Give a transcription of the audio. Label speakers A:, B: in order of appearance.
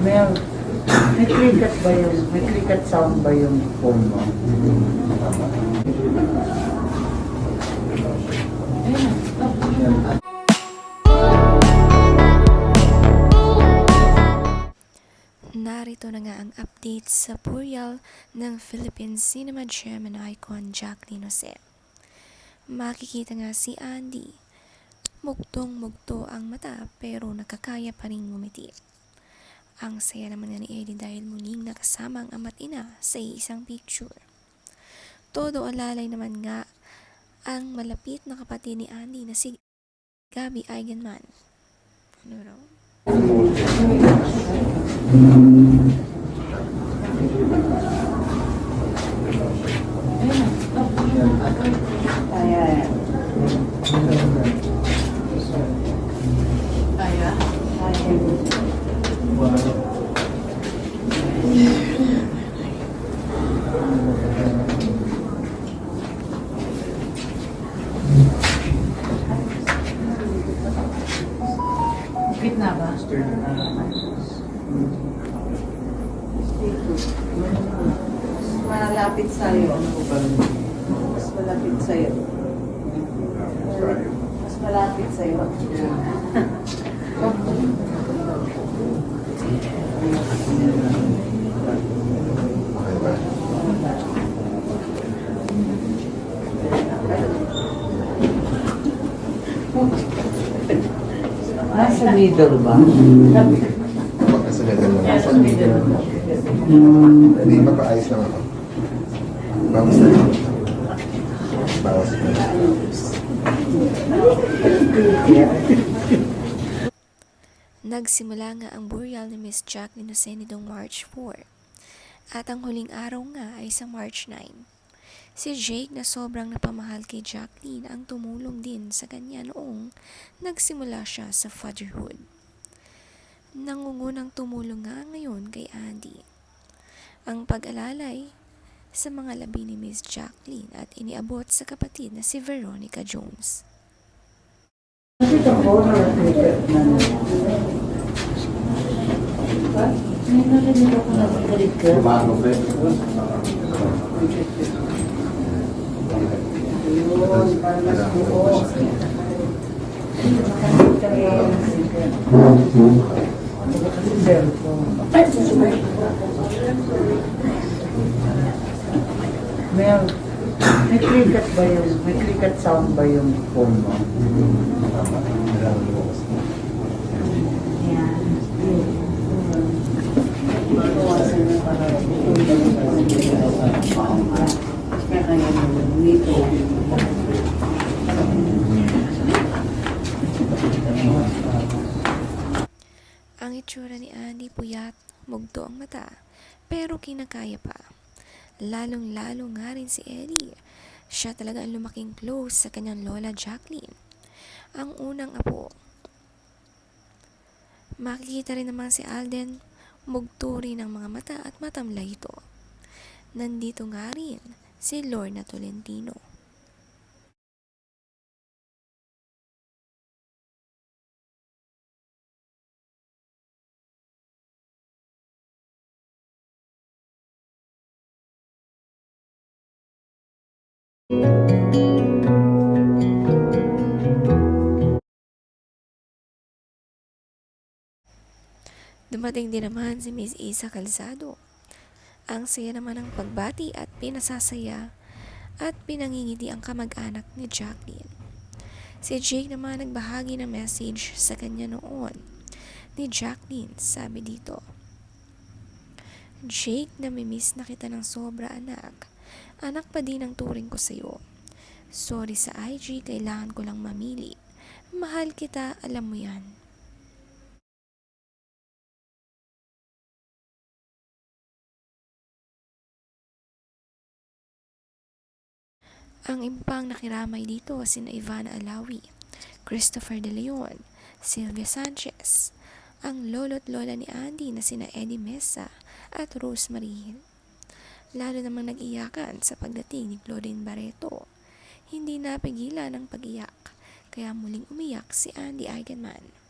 A: Mel, may cricket ba yung, may cricket sound ba yung phone mo?
B: Narito na nga ang update sa burial ng Philippine Cinema Gem and icon Jacqueline Jose. Makikita nga si Andy, mugtong-mugto ang mata pero nakakaya pa rin ngumiti. Ang saya naman nga ni Eddie dahil muling nakasama ang ama't ina sa isang picture. Todo alalay naman nga ang malapit na kapatid ni Andy na si Gabby Eigenman. Ano raw?
A: Gitna ba? Malapit sa'yo. Mas malapit sa'yo. Mas malapit sa'yo. Nasa middle ba?
C: Nasa middle lang.
A: Nasa middle.
C: Hindi, mapaayos lang ako. Bawas na rin. Bawas na rin.
B: Nagsimula nga ang burial ni Miss Jacqueline Jose nitong March 4 at ang huling araw nga ay sa March 9. Si Jake na sobrang napamahal kay Jacqueline ang tumulong din sa kanya noong nagsimula siya sa fatherhood. Nangungunang tumulong nga ngayon kay Andy ang pag-alalay sa mga labi ni Miss Jacqueline at iniabot sa kapatid na si Veronica Jones.
A: May narinig ako na cricket. Ayun, parang mas buo. Mel, may cricket ba yung, may cricket sound ba yung phone mo? Yan.
B: Ang itsura ni Andy puyat, mugto ang mata, pero kinakaya pa. Lalong-lalo nga rin si Eddie. Siya talaga ang lumaking close sa kanyang lola Jacqueline, ang unang apo. Makikita rin naman si Alden, mugto rin ang mga mata at matamlay ito. Nandito nga rin si Lorna Tolentino. Dumating din naman si Miss Isa Calzado. Ang saya naman ng pagbati at pinasasaya at pinangingiti ang kamag-anak ni Jacqueline. Si Jake naman nagbahagi ng message sa kanya noon. Ni Jacqueline, sabi dito, Jake, namimiss na kita ng sobra anak. Anak pa din ang turing ko sa'yo. Sorry sa IG, kailangan ko lang mamili. Mahal kita, alam mo yan. Ang ibang nakiramay dito sina Ivana Alawi, Christopher De Leon, Sylvia Sanchez, ang lolo't lola ni Andy na sina Eddie Mesa at Rosemary. Lalo namang nag-iyakan sa pagdating ni Claudine Barreto. Hindi napigilan ang pag-iyak, kaya muling umiyak si Andy Eigenman.